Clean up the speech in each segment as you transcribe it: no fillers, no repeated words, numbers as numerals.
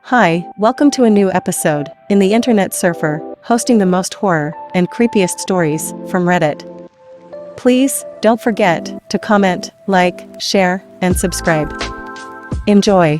Hi, welcome to a new episode in the Internet Surfer, hosting the most horror and creepiest stories from Reddit. Please don't forget to comment, like, share, and subscribe. Enjoy.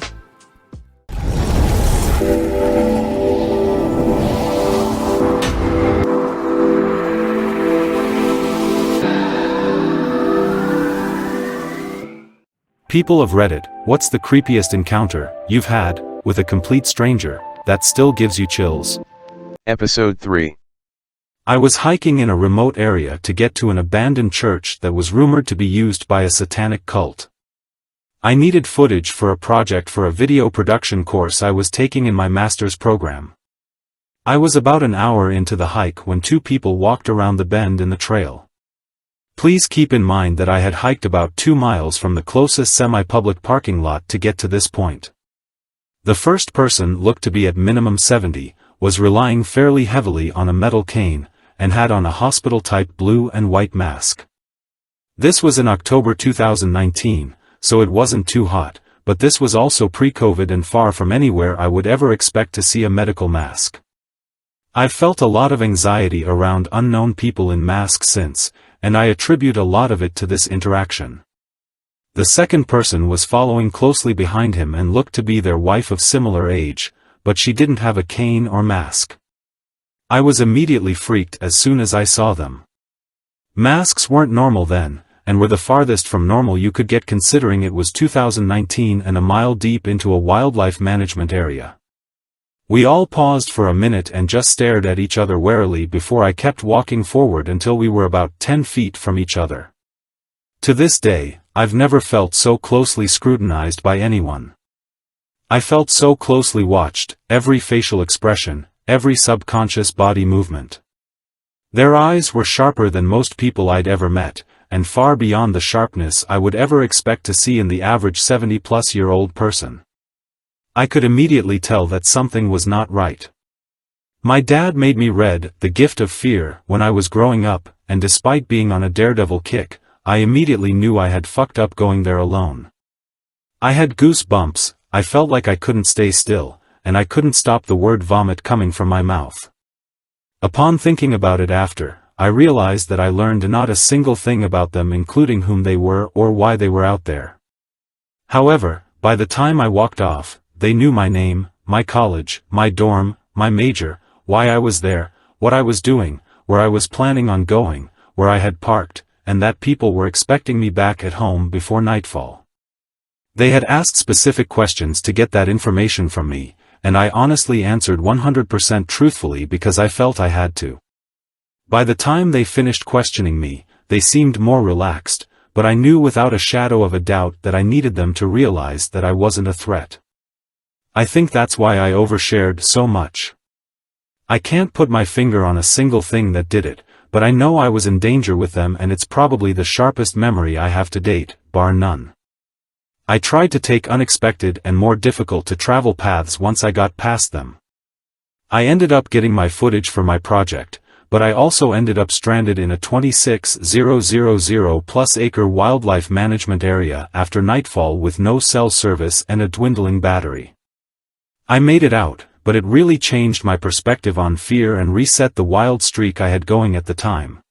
People of Reddit, what's the creepiest encounter you've had with a complete stranger that still gives you chills? Episode 3. I was hiking in a remote area to get to an abandoned church that was rumored to be used by a satanic cult. I needed footage for a project for a video production course I was taking in my master's program. I was about an hour into the hike when two people walked around the bend in the trail. Please keep in mind that I had hiked about 2 miles from the closest semi-public parking lot to get to this point. The first person looked to be at minimum 70, was relying fairly heavily on a metal cane, and had on a hospital-type blue and white mask. This was in October 2019, so it wasn't too hot, but this was also pre-COVID and far from anywhere I would ever expect to see a medical mask. I've felt a lot of anxiety around unknown people in masks since, and I attribute a lot of it to this interaction. The second person was following closely behind him and looked to be their wife of similar age, but she didn't have a cane or mask. I was immediately freaked as soon as I saw them. Masks weren't normal then, and were the farthest from normal you could get considering it was 2019 and a mile deep into a wildlife management area. We all paused for a minute and just stared at each other warily before I kept walking forward until we were about 10 feet from each other. To this day, I've never felt so closely scrutinized by anyone. I felt so closely watched, every facial expression, every subconscious body movement. Their eyes were sharper than most people I'd ever met, and far beyond the sharpness I would ever expect to see in the average 70-plus-year-old person. I could immediately tell that something was not right. My dad made me read The Gift of Fear when I was growing up, and despite being on a daredevil kick, I immediately knew I had fucked up going there alone. I had goosebumps, I felt like I couldn't stay still, and I couldn't stop the word vomit coming from my mouth. Upon thinking about it after, I realized that I learned not a single thing about them, including whom they were or why they were out there. However, by the time I walked off, they knew my name, my college, my dorm, my major, why I was there, what I was doing, where I was planning on going, where I had parked, and that people were expecting me back at home before nightfall. They had asked specific questions to get that information from me, and I honestly answered 100% truthfully because I felt I had to. By the time they finished questioning me, they seemed more relaxed, but I knew without a shadow of a doubt that I needed them to realize that I wasn't a threat. I think that's why I overshared so much. I can't put my finger on a single thing that did it, but I know I was in danger with them, and it's probably the sharpest memory I have to date, bar none. I tried to take unexpected and more difficult to travel paths once I got past them. I ended up getting my footage for my project, but I also ended up stranded in a 26,000-plus-acre wildlife management area after nightfall with no cell service and a dwindling battery. I made it out, but it really changed my perspective on fear and reset the wild streak I had going at the time.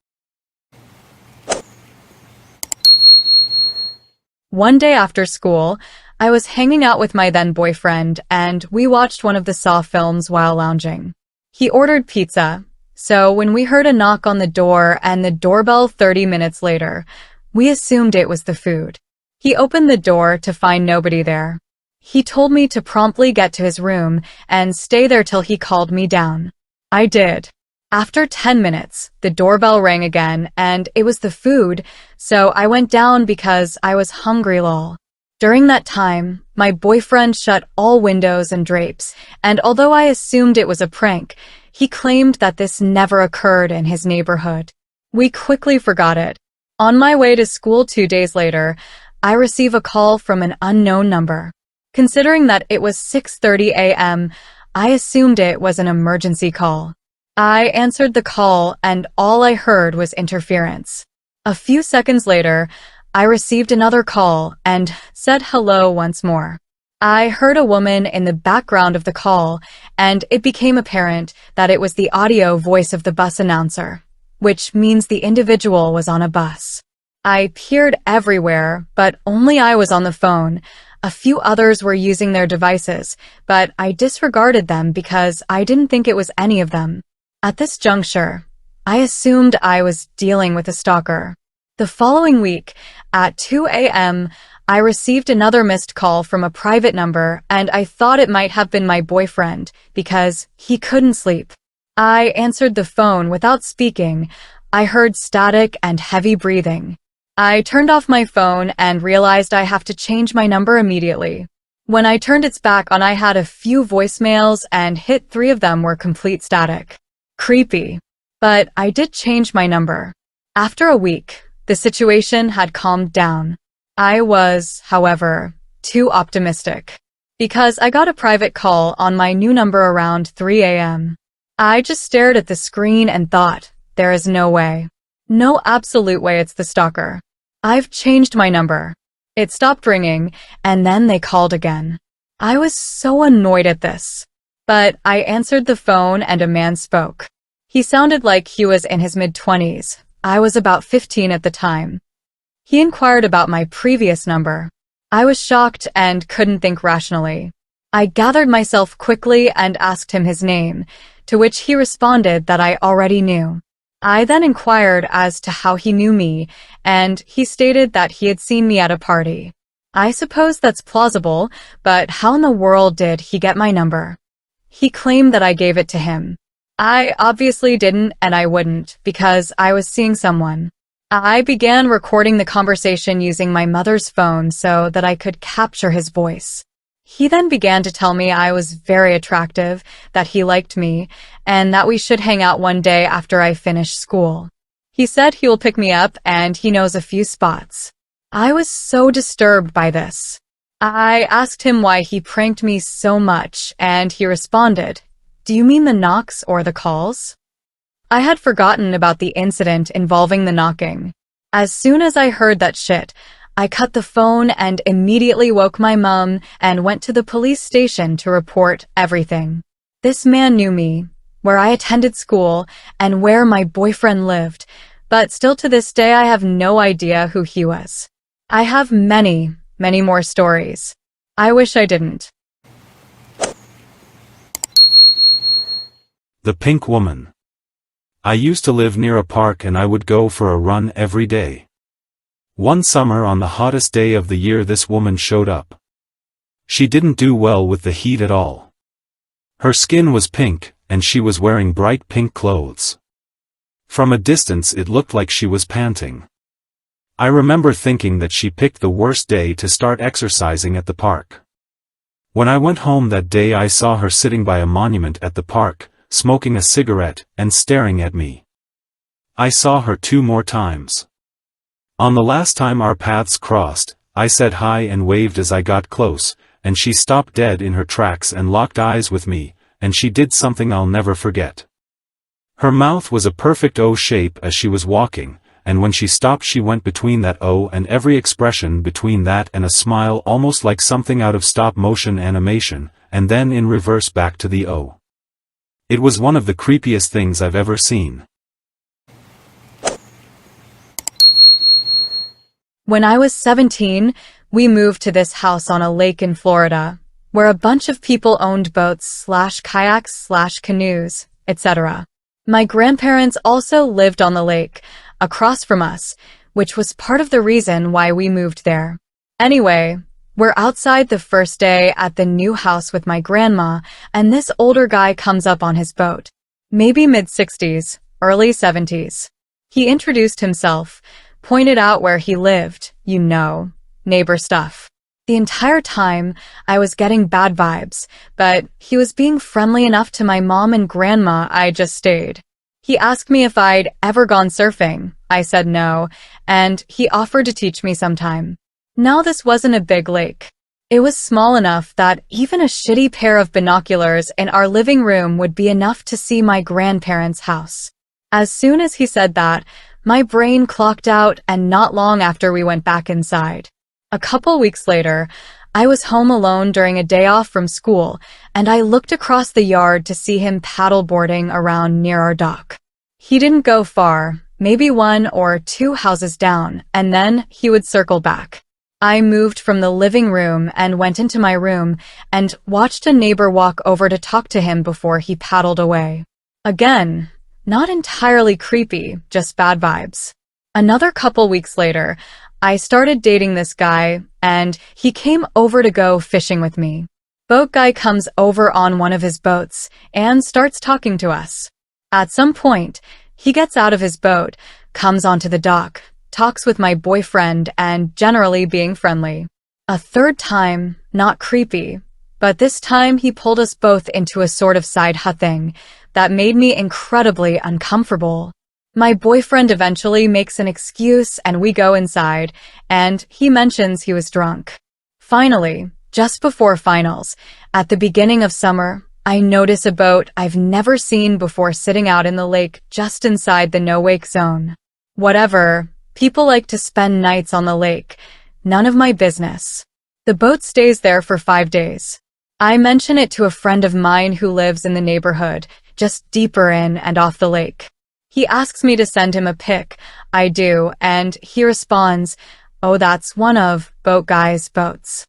One day after school, I was hanging out with my then boyfriend, and we watched one of the Saw films while lounging. He ordered pizza, so when we heard a knock on the door and the doorbell 30 minutes later, we assumed it was the food. He opened the door to find nobody there. He told me to promptly get to his room and stay there till he called me down. I did. After 10 minutes, the doorbell rang again, and it was the food, so I went down because I was hungry lol. During that time, my boyfriend shut all windows and drapes, and although I assumed it was a prank, he claimed that this never occurred in his neighborhood. We quickly forgot it. On my way to school 2 days later, I receive a call from an unknown number. Considering that it was 6:30 a.m., I assumed it was an emergency call. I answered the call, and all I heard was interference. A few seconds later, I received another call and said hello once more. I heard a woman in the background of the call, and it became apparent that it was the audio voice of the bus announcer, which means the individual was on a bus. I peered everywhere, but only I was on the phone. A few others were using their devices, but I disregarded them because I didn't think it was any of them. At this juncture, I assumed I was dealing with a stalker. The following week, at 2 a.m., I received another missed call from a private number, and I thought it might have been my boyfriend because he couldn't sleep. I answered the phone without speaking. I heard static and heavy breathing. I turned off my phone and realized I have to change my number immediately. When I turned its back on, I had a few voicemails and hit 3 of them were complete static. Creepy. But I did change my number. After a week, the situation had calmed down. I was, however, too optimistic. Because I got a private call on my new number around 3 a.m. I just stared at the screen and thought, there is no way. No absolute way it's the stalker. I've changed my number. It stopped ringing, and then they called again. I was so annoyed at this. But I answered the phone and a man spoke. He sounded like he was in his mid-20s. I was about 15 at the time. He inquired about my previous number. I was shocked and couldn't think rationally. I gathered myself quickly and asked him his name, to which he responded that I already knew. I then inquired as to how he knew me, and he stated that he had seen me at a party. I suppose that's plausible, but how in the world did he get my number? He claimed that I gave it to him. I obviously didn't, and I wouldn't, because I was seeing someone. I began recording the conversation using my mother's phone so that I could capture his voice. He then began to tell me I was very attractive, that he liked me, and that we should hang out one day after I finish school. He said he will pick me up and he knows a few spots. I was so disturbed by this. I asked him why he pranked me so much, and he responded, "Do you mean the knocks or the calls?" I had forgotten about the incident involving the knocking. As soon as I heard that shit, I cut the phone and immediately woke my mom and went to the police station to report everything. This man knew me, where I attended school, and where my boyfriend lived, but still to this day I have no idea who he was. I have many, many more stories. I wish I didn't. The Pink Woman. I used to live near a park and I would go for a run every day. One summer on the hottest day of the year this woman showed up. She didn't do well with the heat at all. Her skin was pink, and she was wearing bright pink clothes. From a distance it looked like she was panting. I remember thinking that she picked the worst day to start exercising at the park. When I went home that day I saw her sitting by a monument at the park, smoking a cigarette, and staring at me. I saw her 2 more times. On the last time our paths crossed, I said hi and waved as I got close, and she stopped dead in her tracks and locked eyes with me, and she did something I'll never forget. Her mouth was a perfect O shape as she was walking, and when she stopped she went between that O and every expression between that and a smile almost like something out of stop-motion animation, and then in reverse back to the O. It was one of the creepiest things I've ever seen. When I was 17, we moved to this house on a lake in Florida, where a bunch of people owned boats/kayaks/canoes, etc. My grandparents also lived on the lake, across from us, which was part of the reason why we moved there. Anyway, we're outside the first day at the new house with my grandma, and this older guy comes up on his boat. Maybe mid-60s, early 70s. He introduced himself, pointed out where he lived, you know, neighbor stuff. The entire time, I was getting bad vibes, but he was being friendly enough to my mom and grandma. I just stayed. He asked me if I'd ever gone surfing. I said no, and he offered to teach me sometime. Now this wasn't a big lake. It was small enough that even a shitty pair of binoculars in our living room would be enough to see my grandparents' house. As soon as he said that, my brain clocked out, and not long after we went back inside. A couple weeks later, I was home alone during a day off from school, and I looked across the yard to see him paddleboarding around near our dock. He didn't go far, maybe 1 or 2 houses down, and then he would circle back. I moved from the living room and went into my room and watched a neighbor walk over to talk to him before he paddled away. Again, not entirely creepy, just bad vibes. Another couple weeks later, I started dating this guy, and he came over to go fishing with me. Boat guy comes over on one of his boats and starts talking to us. At some point, he gets out of his boat, comes onto the dock, talks with my boyfriend, and generally being friendly. A third time, not creepy, but this time he pulled us both into a sort of side hut thing that made me incredibly uncomfortable. My boyfriend eventually makes an excuse and we go inside, and he mentions he was drunk. Finally, just before finals, at the beginning of summer, I notice a boat I've never seen before sitting out in the lake just inside the no-wake zone. Whatever, people like to spend nights on the lake. None of my business. The boat stays there for 5 days. I mention it to a friend of mine who lives in the neighborhood, just deeper in and off the lake. He asks me to send him a pic. I do, and he responds, "Oh, that's one of boat guy's boats."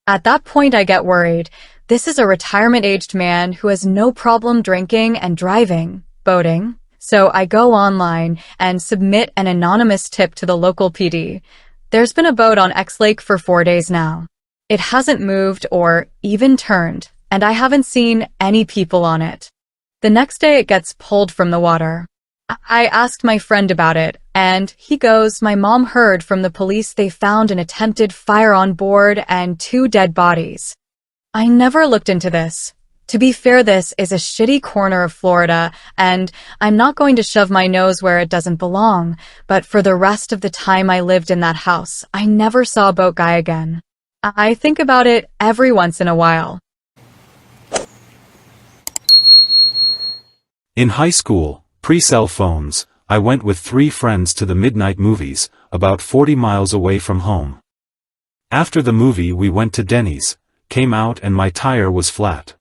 At that point, I get worried. This is a retirement-aged man who has no problem drinking and driving, boating. So I go online and submit an anonymous tip to the local PD. There's been a boat on X Lake for 4 days now. It hasn't moved or even turned, and I haven't seen any people on it. The next day it gets pulled from the water. I asked my friend about it, and he goes, "My mom heard from the police they found an attempted fire on board and 2 dead bodies." I never looked into this. To be fair, this is a shitty corner of Florida, and I'm not going to shove my nose where it doesn't belong, but for the rest of the time I lived in that house, I never saw a boat guy again. I think about it every once in a while. In high school, pre-cell phones, I went with 3 friends to the midnight movies, about 40 miles away from home. After the movie we went to Denny's, came out and my tire was flat.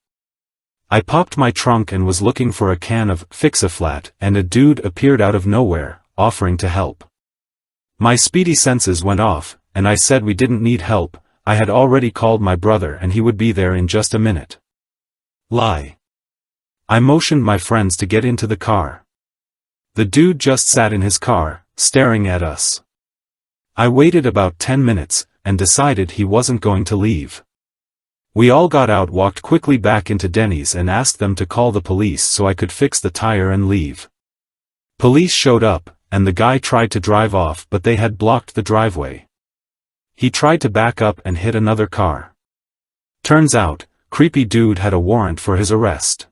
I popped my trunk and was looking for a can of Fix-A-Flat, and a dude appeared out of nowhere, offering to help. My speedy senses went off, and I said we didn't need help. I had already called my brother and he would be there in just a minute. Lie. I motioned my friends to get into the car. The dude just sat in his car, staring at us. I waited about 10 minutes, and decided he wasn't going to leave. We all got out, walked quickly back into Denny's and asked them to call the police so I could fix the tire and leave. Police showed up, and the guy tried to drive off but they had blocked the driveway. He tried to back up and hit another car. Turns out, creepy dude had a warrant for his arrest.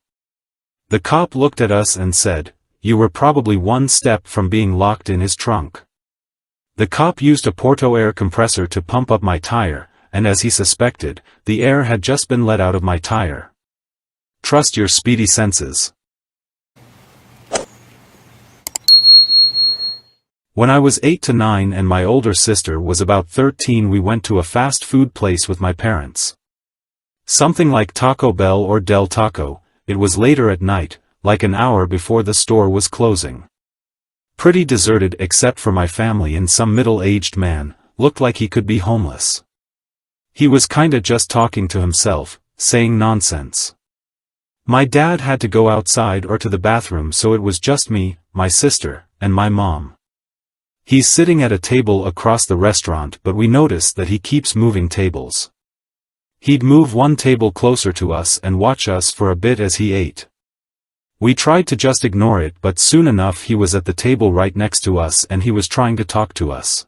The cop looked at us and said, "You were probably 1 step from being locked in his trunk." The cop used a Porto air compressor to pump up my tire, and as he suspected, the air had just been let out of my tire. Trust your speedy senses. When I was 8 to 9 and my older sister was about 13, we went to a fast food place with my parents. Something like Taco Bell or Del Taco. It was later at night, like an hour before the store was closing. Pretty deserted except for my family and some middle-aged man, looked like he could be homeless. He was kinda just talking to himself, saying nonsense. My dad had to go outside or to the bathroom, so it was just me, my sister, and my mom. He's sitting at a table across the restaurant, but we notice that he keeps moving tables. He'd move one table closer to us and watch us for a bit as he ate. We tried to just ignore it, but soon enough he was at the table right next to us and he was trying to talk to us.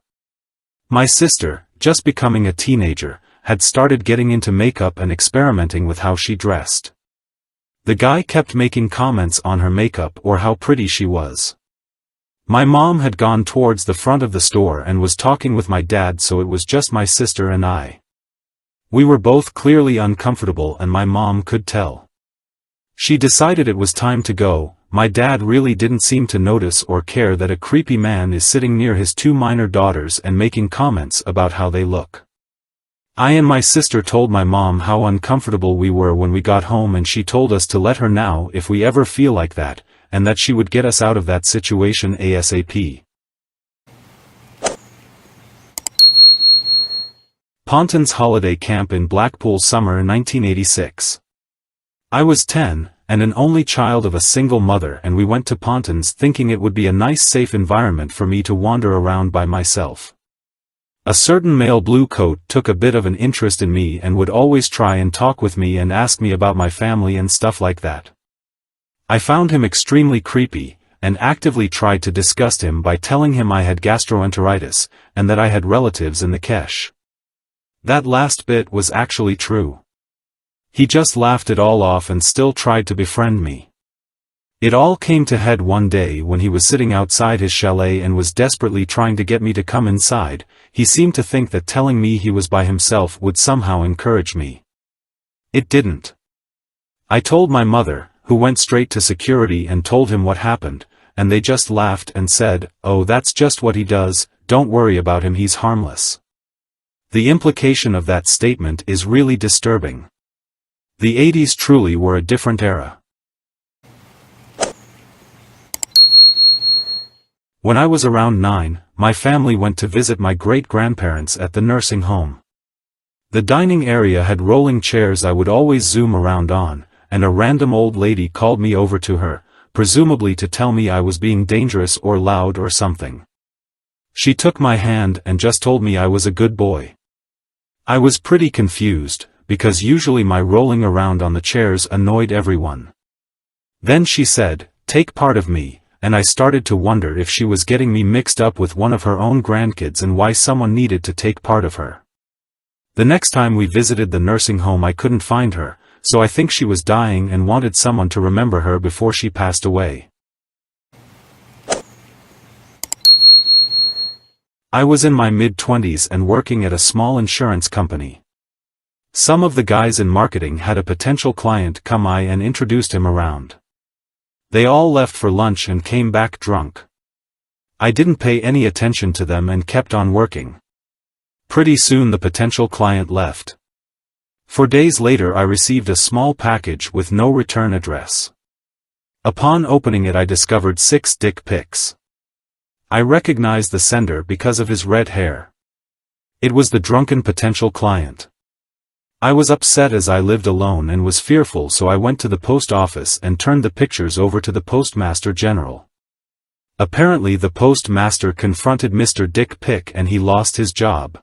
My sister, just becoming a teenager, had started getting into makeup and experimenting with how she dressed. The guy kept making comments on her makeup or how pretty she was. My mom had gone towards the front of the store and was talking with my dad, so it was just my sister and I. We were both clearly uncomfortable and my mom could tell. She decided it was time to go. My dad really didn't seem to notice or care that a creepy man is sitting near his 2 minor daughters and making comments about how they look. I and my sister told my mom how uncomfortable we were when we got home, and she told us to let her know if we ever feel like that, and that she would get us out of that situation ASAP. Pontins Holiday Camp in Blackpool Summer 1986. I was 10, and an only child of a single mother, and we went to Pontins thinking it would be a nice safe environment for me to wander around by myself. A certain male blue coat took a bit of an interest in me and would always try and talk with me and ask me about my family and stuff like that. I found him extremely creepy, and actively tried to disgust him by telling him I had gastroenteritis, and that I had relatives in the Kesh. That last bit was actually true. He just laughed it all off and still tried to befriend me. It all came to head one day when he was sitting outside his chalet and was desperately trying to get me to come inside. He seemed to think that telling me he was by himself would somehow encourage me. It didn't. I told my mother, who went straight to security and told him what happened, and they just laughed and said, "Oh, that's just what he does, don't worry about him, he's harmless." The implication of that statement is really disturbing. The 80s truly were a different era. When I was around 9, my family went to visit my great-grandparents at the nursing home. The dining area had rolling chairs I would always zoom around on, and a random old lady called me over to her, presumably to tell me I was being dangerous or loud or something. She took my hand and just told me I was a good boy. I was pretty confused, because usually my rolling around on the chairs annoyed everyone. Then she said, "Take part of me," and I started to wonder if she was getting me mixed up with one of her own grandkids and why someone needed to take part of her. The next time we visited the nursing home I couldn't find her, so I think she was dying and wanted someone to remember her before she passed away. I was in my mid-20s and working at a small insurance company. Some of the guys in marketing had a potential client come by and introduced him around. They all left for lunch and came back drunk. I didn't pay any attention to them and kept on working. Pretty soon the potential client left. 4 days later I received a small package with no return address. Upon opening it I discovered 6 dick pics. I recognized the sender because of his red hair. It was the drunken potential client. I was upset as I lived alone and was fearful, so I went to the post office and turned the pictures over to the Postmaster General. Apparently the postmaster confronted Mr. Dick Pic and he lost his job.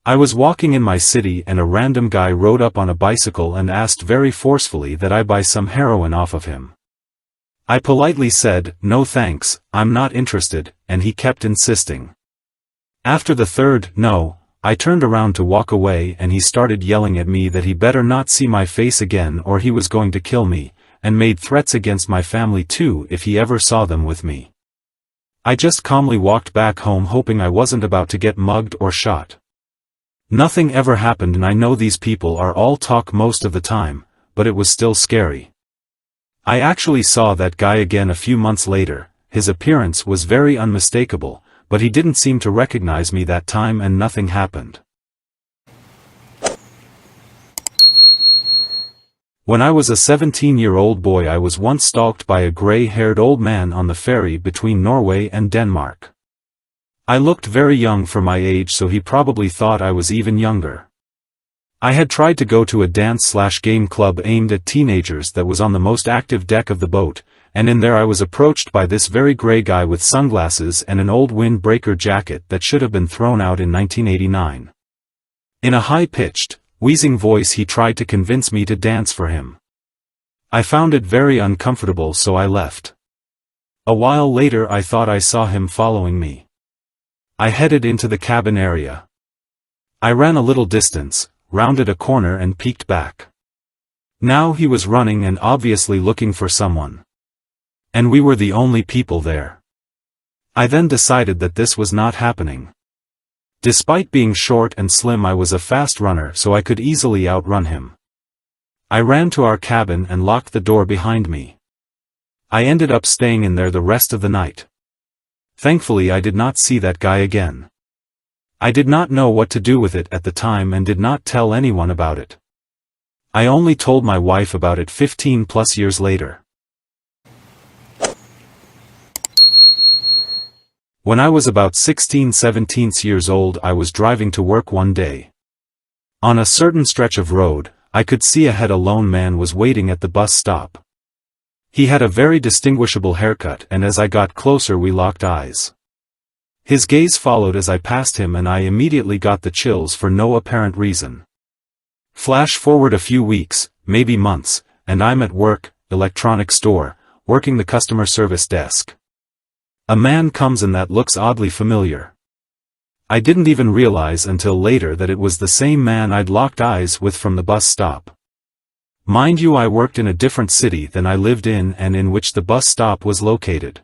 I was walking in my city and a random guy rode up on a bicycle and asked very forcefully that I buy some heroin off of him. I politely said, "No thanks, I'm not interested," and he kept insisting. After the third no, I turned around to walk away and he started yelling at me that he better not see my face again or he was going to kill me, and made threats against my family too if he ever saw them with me. I just calmly walked back home hoping I wasn't about to get mugged or shot. Nothing ever happened and I know these people are all talk most of the time, but it was still scary. I actually saw that guy again a few months later. His appearance was very unmistakable, but he didn't seem to recognize me that time and nothing happened. When I was a 17-year-old boy I was once stalked by a gray-haired old man on the ferry between Norway and Denmark. I looked very young for my age, so he probably thought I was even younger. I had tried to go to a dance/game club aimed at teenagers that was on the most active deck of the boat, and in there I was approached by this very gray guy with sunglasses and an old windbreaker jacket that should have been thrown out in 1989. In a high-pitched, wheezing voice he tried to convince me to dance for him. I found it very uncomfortable, so I left. A while later I thought I saw him following me. I headed into the cabin area. I ran a little distance, rounded a corner and peeked back. Now he was running and obviously looking for someone. And we were the only people there. I then decided that this was not happening. Despite being short and slim I was a fast runner, so I could easily outrun him. I ran to our cabin and locked the door behind me. I ended up staying in there the rest of the night. Thankfully I did not see that guy again. I did not know what to do with it at the time and did not tell anyone about it. I only told my wife about it 15 plus years later. When I was about 16-17 years old, I was driving to work one day. On a certain stretch of road, I could see ahead a lone man was waiting at the bus stop. He had a very distinguishable haircut, and as I got closer we locked eyes. His gaze followed as I passed him and I immediately got the chills for no apparent reason. Flash forward a few weeks, maybe months, and I'm at work, electronics store, working the customer service desk. A man comes in that looks oddly familiar. I didn't even realize until later that it was the same man I'd locked eyes with from the bus stop. Mind you, I worked in a different city than I lived in and in which the bus stop was located.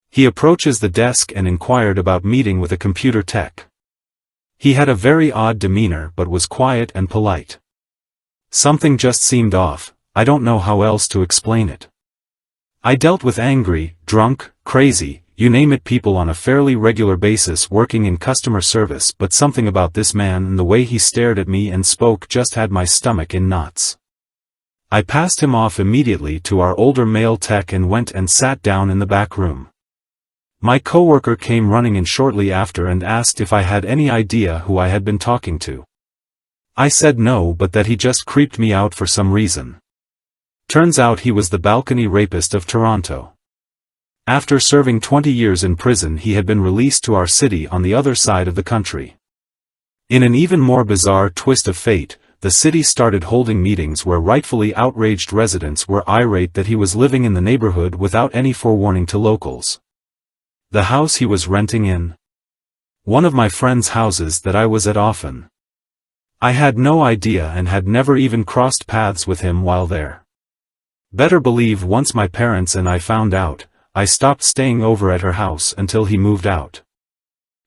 He approaches the desk and inquired about meeting with a computer tech. He had a very odd demeanor but was quiet and polite. Something just seemed off, I don't know how else to explain it. I dealt with angry, drunk, crazy, you name it people on a fairly regular basis working in customer service, but something about this man and the way he stared at me and spoke just had my stomach in knots. I passed him off immediately to our older male tech and went and sat down in the back room. My coworker came running in shortly after and asked if I had any idea who I had been talking to. I said no, but that he just creeped me out for some reason. Turns out he was the balcony rapist of Toronto. After serving 20 years in prison, he had been released to our city on the other side of the country. In an even more bizarre twist of fate, the city started holding meetings where rightfully outraged residents were irate that he was living in the neighborhood without any forewarning to locals. The house he was renting in? One of my friend's houses that I was at often. I had no idea and had never even crossed paths with him while there. Better believe once my parents and I found out, I stopped staying over at her house until he moved out.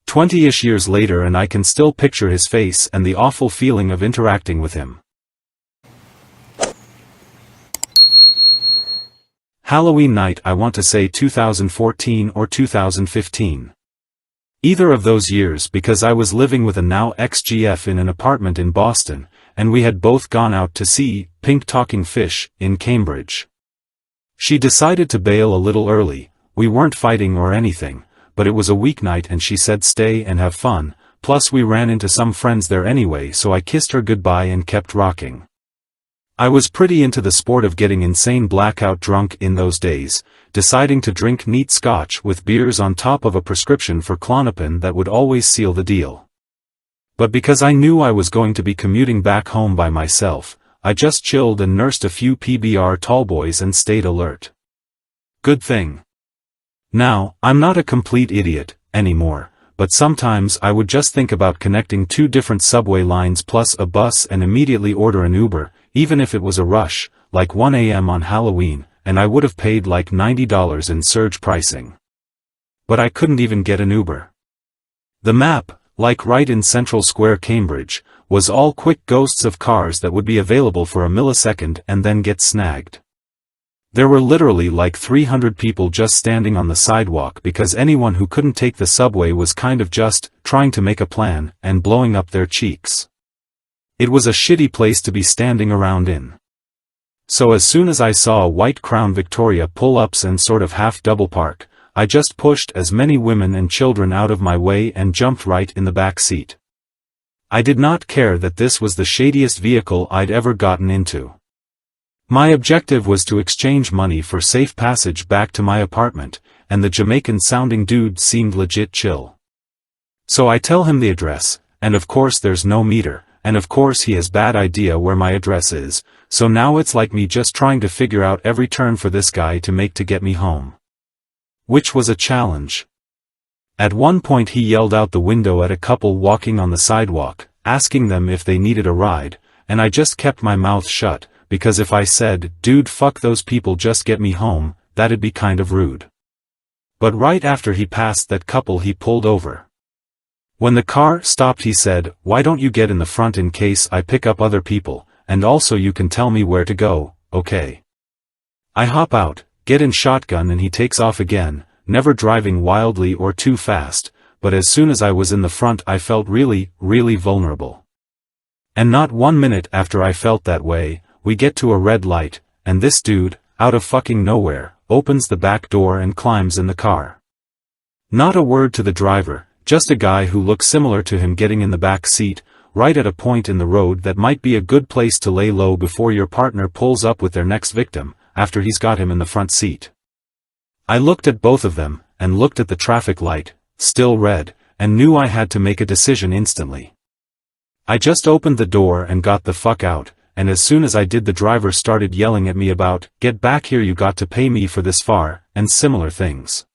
20-ish years later and I can still picture his face and the awful feeling of interacting with him. Halloween night, I want to say 2014 or 2015. Either of those years, because I was living with a now ex-GF in an apartment in Boston, and we had both gone out to see Pink Talking Fish in Cambridge. She decided to bail a little early. We weren't fighting or anything, but it was a weeknight and she said stay and have fun, plus we ran into some friends there anyway, so I kissed her goodbye and kept rocking. I was pretty into the sport of getting insane blackout drunk in those days, deciding to drink neat scotch with beers on top of a prescription for Klonopin that would always seal the deal. But because I knew I was going to be commuting back home by myself, I just chilled and nursed a few PBR tallboys and stayed alert. Good thing. Now, I'm not a complete idiot anymore, but sometimes I would just think about connecting 2 different subway lines plus a bus and immediately order an Uber, even if it was a rush, like 1 a.m. on Halloween, and I would have paid like $90 in surge pricing. But I couldn't even get an Uber. The map, like right in Central Square Cambridge, was all quick ghosts of cars that would be available for a millisecond and then get snagged. There were literally like 300 people just standing on the sidewalk because anyone who couldn't take the subway was kind of just trying to make a plan and blowing up their cheeks. It was a shitty place to be standing around in. So as soon as I saw a white Crown Victoria pull ups and sort of half double park, I just pushed as many women and children out of my way and jumped right in the back seat. I did not care that this was the shadiest vehicle I'd ever gotten into. My objective was to exchange money for safe passage back to my apartment, and the Jamaican-sounding dude seemed legit chill. So I tell him the address, and of course there's no meter, and of course he has bad idea where my address is, so now it's like me just trying to figure out every turn for this guy to make to get me home. Which was a challenge. At one point he yelled out the window at a couple walking on the sidewalk, asking them if they needed a ride, and I just kept my mouth shut, because if I said, "Dude, fuck those people, just get me home," that'd be kind of rude. But right after he passed that couple he pulled over. When the car stopped he said, "Why don't you get in the front in case I pick up other people, and also you can tell me where to go, okay?" I hop out, get in shotgun and he takes off again, never driving wildly or too fast, but as soon as I was in the front I felt really, really vulnerable. And not 1 minute after I felt that way, we get to a red light, and this dude, out of fucking nowhere, opens the back door and climbs in the car. Not a word to the driver, just a guy who looks similar to him getting in the back seat, right at a point in the road that might be a good place to lay low before your partner pulls up with their next victim, after he's got him in the front seat. I looked at both of them, and looked at the traffic light, still red, and knew I had to make a decision instantly. I just opened the door and got the fuck out, and as soon as I did the driver started yelling at me about, "Get back here, you got to pay me for this far," and similar things.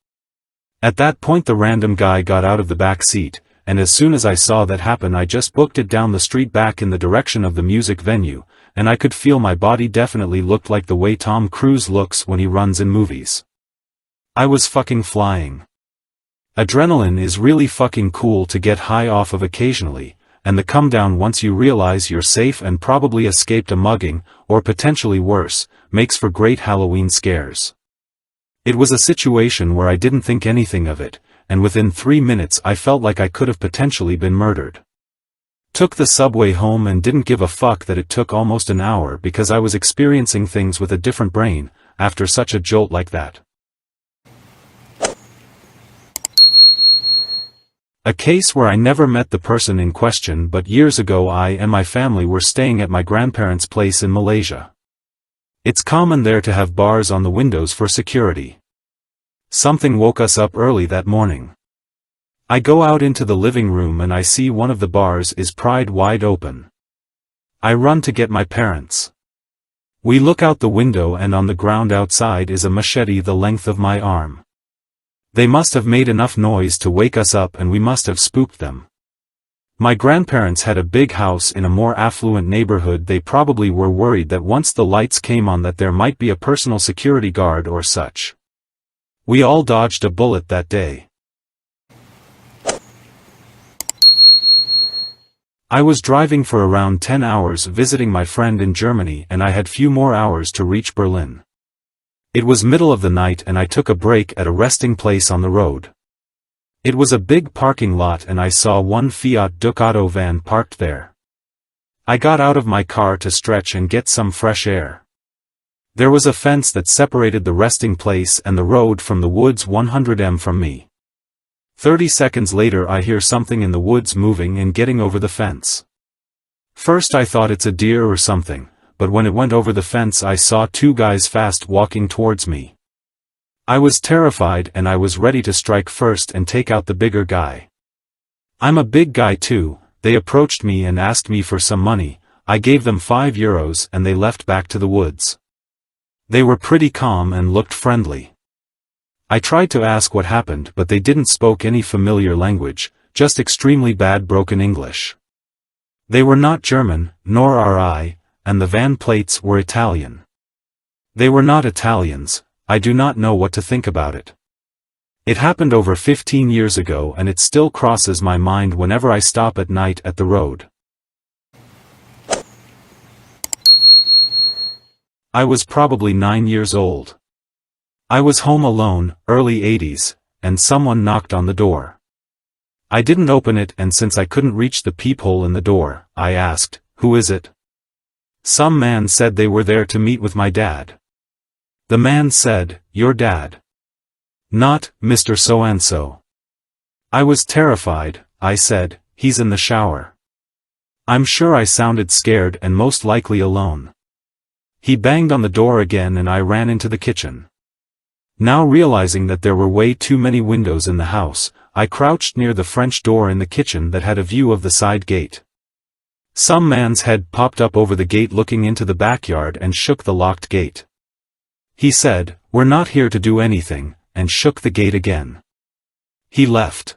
At that point the random guy got out of the back seat, and as soon as I saw that happen I just booked it down the street back in the direction of the music venue, and I could feel my body definitely looked like the way Tom Cruise looks when he runs in movies. I was fucking flying. Adrenaline is really fucking cool to get high off of occasionally, and the come down once you realize you're safe and probably escaped a mugging, or potentially worse, makes for great Halloween scares. It was a situation where I didn't think anything of it, and within 3 minutes I felt like I could have potentially been murdered. Took the subway home and didn't give a fuck that it took almost an hour because I was experiencing things with a different brain, after such a jolt like that. A case where I never met the person in question, but years ago I and my family were staying at my grandparents' place in Malaysia. It's common there to have bars on the windows for security. Something woke us up early that morning. I go out into the living room and I see one of the bars is pried wide open. I run to get my parents. We look out the window and on the ground outside is a machete the length of my arm. They must have made enough noise to wake us up and we must have spooked them. My grandparents had a big house in a more affluent neighborhood. They probably were worried that once the lights came on that there might be a personal security guard or such. We all dodged a bullet that day. I was driving for around 10 hours visiting my friend in Germany and I had few more hours to reach Berlin. It was middle of the night and I took a break at a resting place on the road. It was a big parking lot and I saw one Fiat Ducato van parked there. I got out of my car to stretch and get some fresh air. There was a fence that separated the resting place and the road from the woods 100 m from me. 30 seconds later I hear something in the woods moving and getting over the fence. First I thought it's a deer or something, but when it went over the fence I saw two guys fast walking towards me. I was terrified and I was ready to strike first and take out the bigger guy. I'm a big guy too. They approached me and asked me for some money. I gave them €5 and they left back to the woods. They were pretty calm and looked friendly. I tried to ask what happened but they didn't spoke any familiar language, just extremely bad broken English. They were not German, nor are I, and the van plates were Italian. They were not Italians. I do not know what to think about it. It happened over 15 years ago and it still crosses my mind whenever I stop at night at the road. I was probably 9 years old. I was home alone, early 80s, and someone knocked on the door. I didn't open it and since I couldn't reach the peephole in the door, I asked, "Who is it?" Some man said they were there to meet with my dad. The man said, "Your dad?" "Not, Mr. So-and-so." I was terrified. I said, "He's in the shower." I'm sure I sounded scared and most likely alone. He banged on the door again and I ran into the kitchen. Now realizing that there were way too many windows in the house, I crouched near the French door in the kitchen that had a view of the side gate. Some man's head popped up over the gate looking into the backyard and shook the locked gate. He said, "We're not here to do anything," and shook the gate again. He left.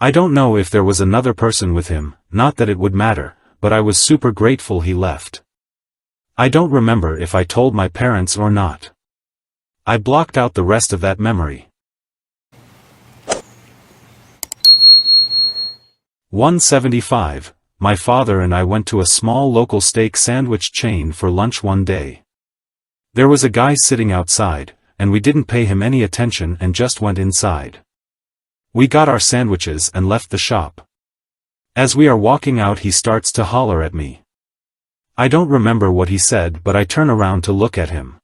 I don't know if there was another person with him, not that it would matter, but I was super grateful he left. I don't remember if I told my parents or not. I blocked out the rest of that memory. 175. My father and I went to a small local steak sandwich chain for lunch one day. There was a guy sitting outside, and we didn't pay him any attention and just went inside. We got our sandwiches and left the shop. As we are walking out, he starts to holler at me. I don't remember what he said, but I turn around to look at him.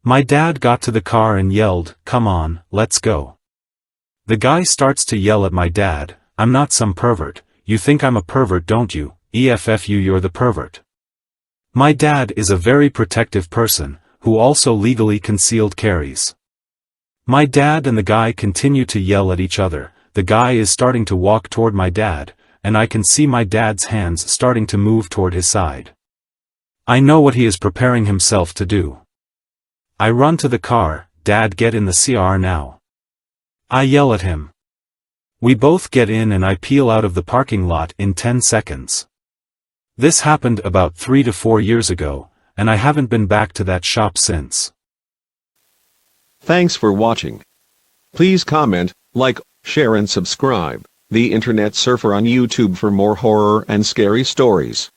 My dad got to the car and yelled, "Come on, let's go." The guy starts to yell at my dad, "I'm not some pervert. You think I'm a pervert, don't you? EFFU, you're the pervert." My dad is a very protective person, who also legally concealed carries. My dad and the guy continue to yell at each other. The guy is starting to walk toward my dad, and I can see my dad's hands starting to move toward his side. I know what he is preparing himself to do. I run to the car, "Dad, get in the CR now." I yell at him. We both get in and I peel out of the parking lot in 10 seconds. This happened about 3 to 4 years ago, and I haven't been back to that shop since. Thanks for watching. Please comment, like, share and subscribe. The Internet Surfer on YouTube for more horror and scary stories.